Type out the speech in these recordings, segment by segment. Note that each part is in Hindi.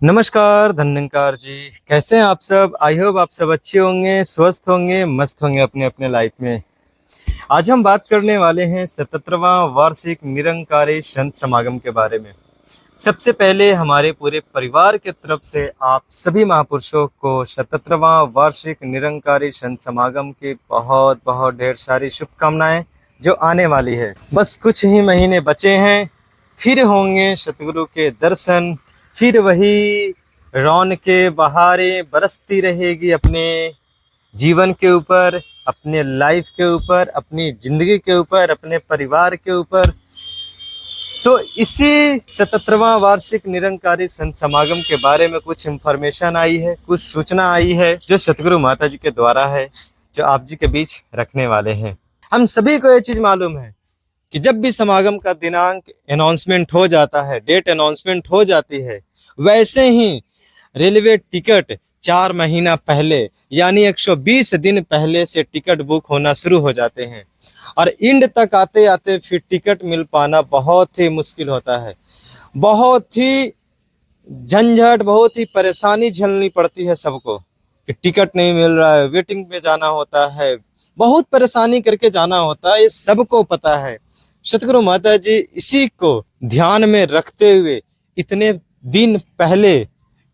नमस्कार धन्यकार जी। कैसे हैं आप सब? आई होप आप सब अच्छे होंगे, स्वस्थ होंगे, मस्त होंगे अपने अपने लाइफ में। आज हम बात करने वाले हैं 77वां वार्षिक निरंकारी संत समागम के बारे में। सबसे पहले हमारे पूरे परिवार के तरफ से आप सभी महापुरुषों को 77वां वार्षिक निरंकारी संत समागम की बहुत बहुत ढेर सारी शुभकामनाएं जो आने वाली है। बस कुछ ही महीने बचे हैं, फिर होंगे सतगुरु के दर्शन, फिर वही रौनकें बहारें बरसती रहेगी अपने जीवन के ऊपर, अपने लाइफ के ऊपर, अपनी जिंदगी के ऊपर, अपने परिवार के ऊपर। तो इसी 77वां वार्षिक निरंकारी संत समागम के बारे में कुछ इन्फॉर्मेशन आई है, कुछ सूचना आई है जो सतगुरु माता जी के द्वारा है, जो आप जी के बीच रखने वाले हैं। हम सभी को ये चीज मालूम है कि जब भी समागम का दिनांक अनाउंसमेंट हो जाता है, डेट अनाउंसमेंट हो जाती है, वैसे ही रेलवे टिकट 4 महीना पहले यानी 120 दिन पहले से टिकट बुक होना शुरू हो जाते हैं और एंड तक आते आते फिर टिकट मिल पाना बहुत ही मुश्किल होता है। बहुत ही झंझट, बहुत ही परेशानी झेलनी पड़ती है सबको कि टिकट नहीं मिल रहा है, वेटिंग में जाना होता है, बहुत परेशानी करके जाना होता है, ये सबको पता है। सतगुरु माता जी इसी को ध्यान में रखते हुए इतने दिन पहले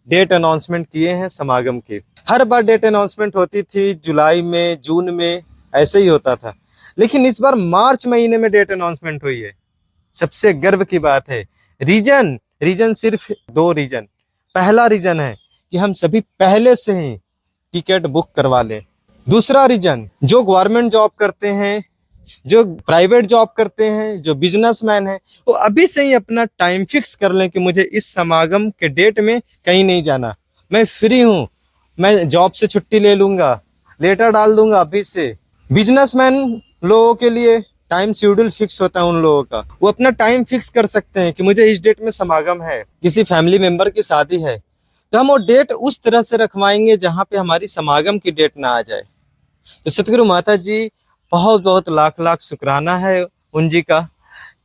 डेट अनाउंसमेंट किए हैं समागम की। हर बार डेट अनाउंसमेंट होती थी जुलाई में, जून में, ऐसे ही होता था, लेकिन इस बार मार्च महीने में डेट अनाउंसमेंट हुई है। सबसे गर्व की बात है। रीजन सिर्फ 2 रीजन। पहला रीजन है कि हम सभी पहले से ही टिकट बुक करवा लें। दूसरा रीजन, जो गवर्नमेंट जॉब करते हैं, जो प्राइवेट जॉब करते हैं, जो बिजनेसमैन हैं, वो अभी से ही अपना टाइम फिक्स कर लें कि मुझे इस समागम के डेट में कहीं नहीं जाना, मैं फ्री हूँ, मैं जॉब से छुट्टी ले लूंगा, लेटर डाल दूंगा अभी से। बिजनेसमैन लोगों के लिए टाइम शेड्यूल फिक्स होता है उन लोगों का, वो अपना टाइम फिक्स कर सकते हैं कि मुझे इस डेट में समागम है, किसी फैमिली मेंबर की शादी है, तो हम वो डेट उस तरह से रखवाएंगे जहाँ पे हमारी समागम की डेट ना आ जाए। तो सतगुरु माता जी बहुत बहुत लाख लाख शुक्राना है उन जी का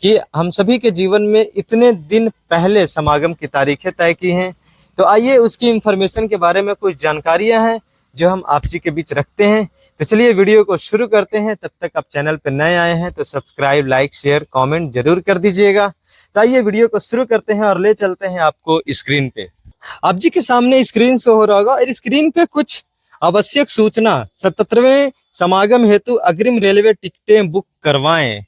कि हम सभी के जीवन में इतने दिन पहले समागम की तारीखें तय की हैं। तो आइए उसकी इंफॉर्मेशन के बारे में कुछ जानकारियां हैं जो हम आप जी के बीच रखते हैं। तो चलिए वीडियो को शुरू करते हैं। तब तक आप चैनल पर नए आए हैं तो सब्सक्राइब, लाइक, शेयर, कमेंट जरूर कर दीजिएगा। तो आइए वीडियो को शुरू करते हैं और ले चलते हैं आपको स्क्रीन पे। आप जी के सामने स्क्रीन शो हो रहा होगा और स्क्रीन पे कुछ आवश्यक सूचना 77वें समागम हेतु अग्रिम रेलवे टिकटें बुक करवाएं,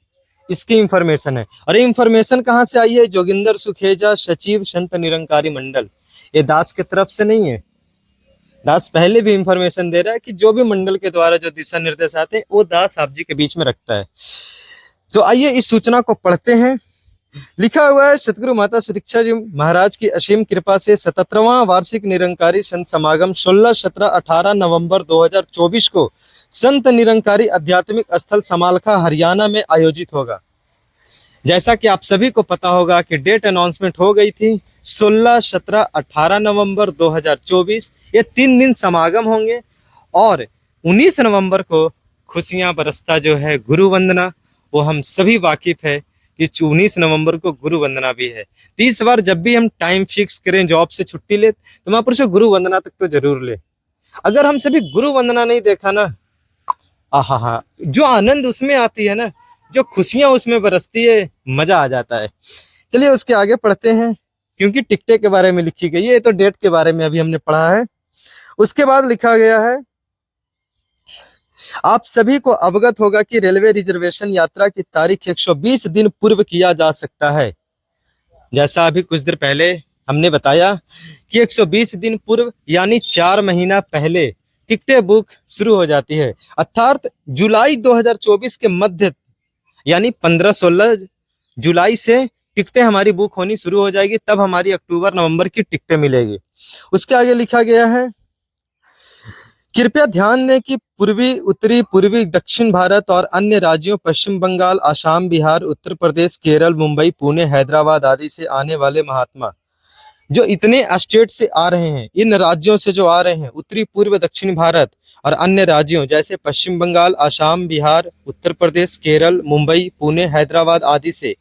इसकी इंफॉर्मेशन है। और ये इंफॉर्मेशन कहाँ से आई है? जोगिंदर सुखेजा, सचिव संत निरंकारी मंडल। ये दास के तरफ से नहीं है। दास पहले भी इंफॉर्मेशन दे रहा है कि जो भी मंडल के द्वारा जो दिशा निर्देश आते हैं वो दास आप जी के बीच में रखता है। तो आइए इस सूचना को पढ़ते हैं। लिखा हुआ है, सतगुरु माता सुदीक्षा जी महाराज की असीम कृपा से 77वां वार्षिक निरंकारी संत समागम 16, 17, 18 नवंबर 2024 को संत निरंकारी आध्यात्मिक स्थल समालखा हरियाणा में आयोजित होगा। जैसा कि आप सभी को पता होगा कि डेट अनाउंसमेंट हो गई थी 16, 17, 18 नवंबर 2024। ये 3 दिन समागम होंगे और 19 नवंबर को खुशियां बरसता जो है गुरु वंदना, वो हम सभी वाकिफ है कि 19 नवंबर को गुरु वंदना भी है। तो इस बार जब भी हम टाइम फिक्स करें, जॉब से छुट्टी ले, तो महापुरुष गुरु वंदना तक तो जरूर ले। अगर हम सभी गुरु वंदना नहीं देखा ना, आहा, जो आनंद उसमें आती है ना, जो खुशियां उसमें बरसती है, मजा आ जाता है। चलिए उसके आगे पढ़ते हैं, क्योंकि टिकटें के बारे में लिखी गई है, ये तो डेट के बारे में अभी हमने पढ़ा है। उसके बाद लिखा गया है, आप सभी को अवगत होगा कि रेलवे रिजर्वेशन यात्रा की तारीख 120 दिन पूर्व किया जा सकता है। जैसा अभी कुछ देर पहले हमने बताया कि 120 दिन पूर्व यानी 4 महीना पहले टिकटें बुक शुरू हो जाती है। अर्थात जुलाई 2024 के मध्य यानी 15-16 जुलाई से टिकटें हमारी बुक होनी शुरू हो जाएगी, तब हमारी अक्टूबर नवंबर की टिकटें मिलेगी। उसके आगे लिखा गया है, कृपया ध्यान दें कि पूर्वी, उत्तरी, पूर्वी, दक्षिण भारत और अन्य राज्यों पश्चिम बंगाल, असम, बिहार, उत्तर प्रदेश, केरल, मुंबई, पुणे, हैदराबाद आदि से आने वाले महात्मा जो इतने स्टेट से आ रहे हैं, इन राज्यों से जो आ रहे हैं, उत्तरी पूर्व दक्षिण भारत और अन्य राज्यों जैसे पश्चिम बंगाल, असम, बिहार, उत्तर प्रदेश, केरल, मुंबई, पुणे, हैदराबाद आदि से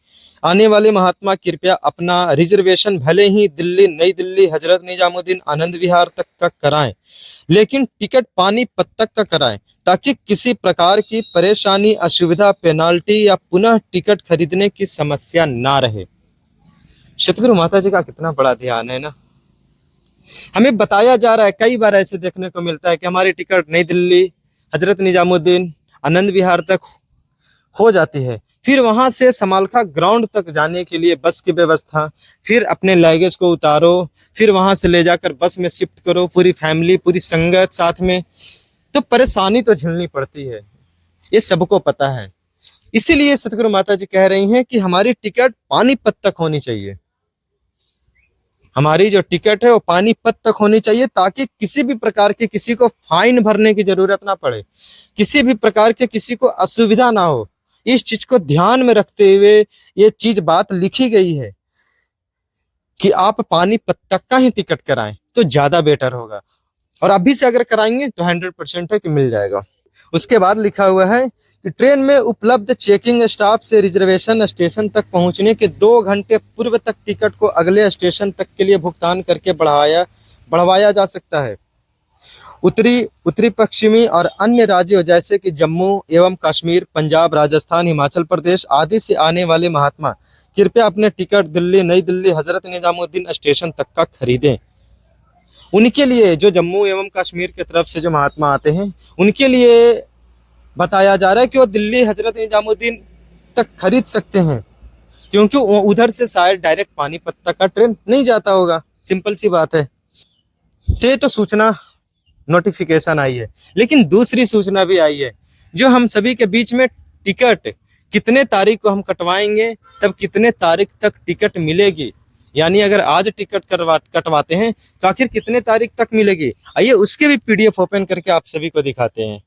आने वाले महात्मा कृपया अपना रिजर्वेशन भले ही दिल्ली, नई दिल्ली, हजरत निजामुद्दीन, आनंद विहार तक का कराएं, लेकिन टिकट पानीपत तक का कराएं, ताकि किसी प्रकार की परेशानी, असुविधा, पेनाल्टी या पुनः टिकट खरीदने की समस्या ना रहे। सतगुरु माता जी का कितना बड़ा ध्यान है ना। हमें बताया जा रहा है, कई बार ऐसे देखने को मिलता है कि हमारी टिकट नई दिल्ली, हजरत निजामुद्दीन, आनंद विहार तक हो जाती है, फिर वहां से समालखा ग्राउंड तक जाने के लिए बस की व्यवस्था, फिर अपने लगेज को उतारो, फिर वहां से ले जाकर बस में शिफ्ट करो, पूरी फैमिली, पूरी संगत साथ में, तो परेशानी तो झेलनी पड़ती है, ये सबको पता है। इसीलिए सतगुरु माता जी कह रही हैं कि हमारी टिकट पानीपत तक होनी चाहिए, हमारी जो टिकट है वो पानीपत तक होनी चाहिए, ताकि किसी भी प्रकार के किसी को फाइन भरने की जरूरत ना पड़े, किसी भी प्रकार के किसी को असुविधा ना हो। इस चीज को ध्यान में रखते हुए ये चीज बात लिखी गई है कि आप पानीपत तक का ही टिकट कराएं तो ज्यादा बेटर होगा, और अभी से अगर कराएंगे तो 100% है कि मिल जाएगा। उसके बाद लिखा हुआ है कि ट्रेन में उपलब्ध चेकिंग स्टाफ से रिजर्वेशन स्टेशन तक पहुंचने के 2 घंटे पूर्व तक टिकट को अगले स्टेशन तक के लिए भुगतान करके बढ़वाया जा सकता है। उत्तरी पश्चिमी और अन्य राज्यों जैसे कि जम्मू एवं कश्मीर, पंजाब, राजस्थान, हिमाचल प्रदेश आदि से आने वाले महात्मा कृपया अपने टिकट दिल्ली, नई दिल्ली, हजरत निजामुद्दीन स्टेशन तक का खरीदें। उनके लिए, जो जम्मू एवं कश्मीर की तरफ से जो महात्मा आते हैं, उनके लिए बताया जा रहा है कि वो दिल्ली, हजरत निजामुद्दीन तक खरीद सकते हैं, क्योंकि उधर से शायद डायरेक्ट पानीपत तक का ट्रेन नहीं जाता होगा। सिंपल सी बात है। तो सूचना, नोटिफिकेशन आई है, लेकिन दूसरी सूचना भी आई है, जो हम सभी के बीच में टिकट कितने तारीख को हम कटवाएंगे, तब कितने तारीख तक टिकट मिलेगी, यानी अगर आज टिकट कटवाते हैं तो आखिर कितने तारीख तक मिलेगी। आइए उसके भी पीडीएफ ओपन करके आप सभी को दिखाते हैं।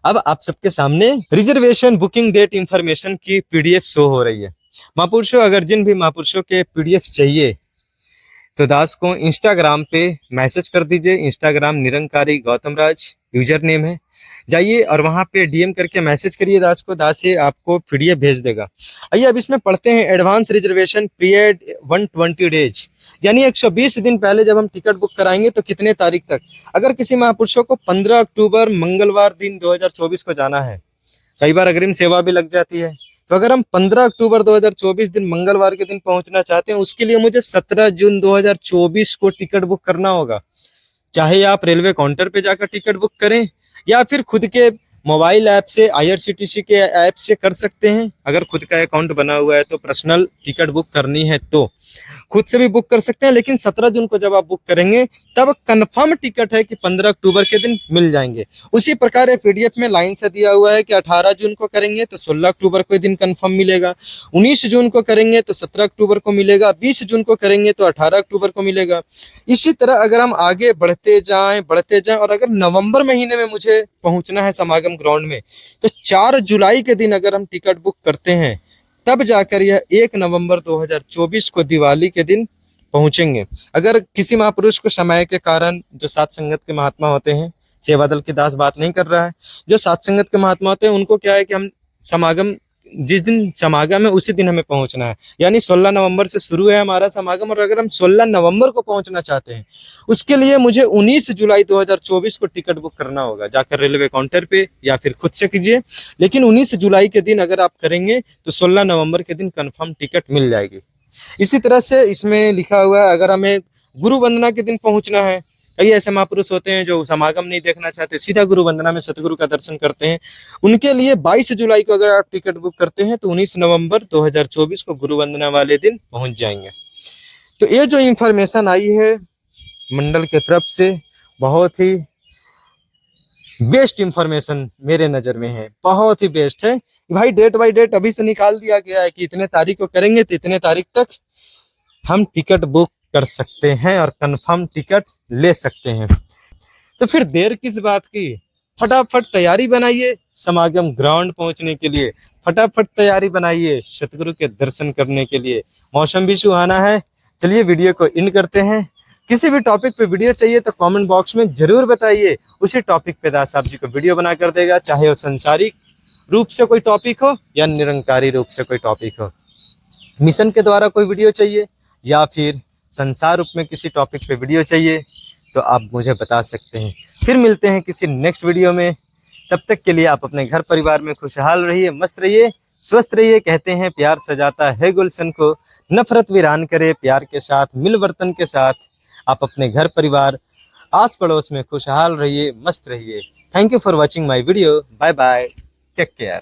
अब आप सबके सामने रिजर्वेशन बुकिंग डेट इंफॉर्मेशन की पीडीएफ शो हो रही है। महापुरुषों, अगर जिन भी महापुरुषों के पीडीएफ चाहिए तो दास को इंस्टाग्राम पे मैसेज कर दीजिए। इंस्टाग्राम निरंकारी गौतम राज यूजर नेम है, जाइए और वहां पे डीएम करके मैसेज करिए दास को, दास से आपको पीडीएफ भेज देगा। आइए अब इसमें पढ़ते हैं। एडवांस रिजर्वेशन पीरियड 120 डेज, यानी 120 दिन पहले जब हम टिकट बुक कराएंगे तो कितने तारीख तक। अगर किसी महापुरुषों को 15 अक्टूबर मंगलवार दिन 2024 को जाना है, कई बार अग्रिम सेवा भी लग जाती है, तो अगर हम 15 अक्टूबर 2024 दिन मंगलवार के दिन पहुंचना चाहते हैं, उसके लिए मुझे 17 जून 2024 को टिकट बुक करना होगा। चाहे आप रेलवे काउंटर पे जाकर टिकट बुक करें या फिर खुद के मोबाइल ऐप से, आईआरसीटीसी के ऐप से कर सकते हैं। अगर खुद का अकाउंट बना हुआ है तो पर्सनल टिकट बुक करनी है तो खुद से भी बुक कर सकते हैं, लेकिन 17 जून को जब आप बुक करेंगे तब कंफर्म टिकट है कि 15 अक्टूबर के दिन मिल जाएंगे। उसी प्रकार पीडीएफ में लाइन से दिया हुआ है कि 18 जून को करेंगे तो 16 अक्टूबर को दिन कंफर्म मिलेगा, 19 जून को करेंगे तो 17 अक्टूबर को मिलेगा, 20 जून को करेंगे तो 18 अक्टूबर को मिलेगा। इसी तरह अगर हम आगे बढ़ते जाएं और अगर नवंबर महीने में मुझे पहुंचना है समागम ग्राउंड में, तो 4 जुलाई के दिन अगर हम टिकट बुक करते हैं तब जाकर यह 1 नवंबर 2024 को दिवाली के दिन पहुंचेंगे। अगर किसी महापुरुष को समय के कारण, जो सात संगत के महात्मा होते हैं, सेवा दल की दास बात नहीं कर रहा है, जो सात संगत के महात्मा होते हैं उनको क्या है कि हम समागम, जिस दिन समागम है उसी दिन हमें पहुंचना है, यानी 16 नवंबर से शुरू है हमारा समागम, और अगर हम 16 नवंबर को पहुंचना चाहते हैं उसके लिए मुझे 19 जुलाई 2024 को टिकट बुक करना होगा, जाकर रेलवे काउंटर पे या फिर खुद से कीजिए। लेकिन 19 जुलाई के दिन अगर आप करेंगे तो 16 नवंबर के दिन कंफर्म टिकट मिल जाएगी। इसी तरह से इसमें लिखा हुआ है, अगर हमें गुरु वंदना के दिन पहुंचना है, कई ऐसे महापुरुष होते हैं जो समागम नहीं देखना चाहते, सीधा गुरु वंदना में सतगुरु का दर्शन करते हैं, उनके लिए 22 जुलाई को अगर आप टिकट बुक करते हैं तो 19 नवंबर 2024 को गुरु वंदना वाले दिन पहुंच जाएंगे। तो ये जो इंफॉर्मेशन आई है मंडल की तरफ से, बहुत ही बेस्ट इंफॉर्मेशन मेरे नजर में है, बहुत ही बेस्ट है। भाई डेट बाय डेट अभी से निकाल दिया गया है कि इतने तारीख को करेंगे तो इतने तारीख तक हम टिकट बुक कर सकते हैं और कंफर्म टिकट ले सकते हैं। तो फिर देर किस बात की, फटाफट तैयारी बनाइए समागम ग्राउंड पहुंचने के लिए, फटाफट तैयारी बनाइए सतगुरु के दर्शन करने के लिए। मौसम भी सुहाना है, चलिए वीडियो को एंड करते हैं। किसी भी टॉपिक पे वीडियो चाहिए तो कमेंट बॉक्स में जरूर बताइए, उसी टॉपिक पे दास साहब जी को वीडियो बना कर देगा, चाहे वो संसारिक रूप से कोई टॉपिक हो या निरंकारी रूप से कोई टॉपिक हो। मिशन के द्वारा कोई वीडियो चाहिए या फिर संसार रूप में किसी टॉपिक पे वीडियो चाहिए तो आप मुझे बता सकते हैं। फिर मिलते हैं किसी नेक्स्ट वीडियो में। तब तक के लिए आप अपने घर परिवार में खुशहाल रहिए, मस्त रहिए, स्वस्थ रहिए। कहते हैं प्यार सजाता है गुलशन को, नफरत वीरान करे प्यार के साथ, मिलवर्तन के साथ। आप अपने घर परिवार आस पड़ोस में खुशहाल रहिए, मस्त रहिए। Thank you for watching my video. Bye bye, take care.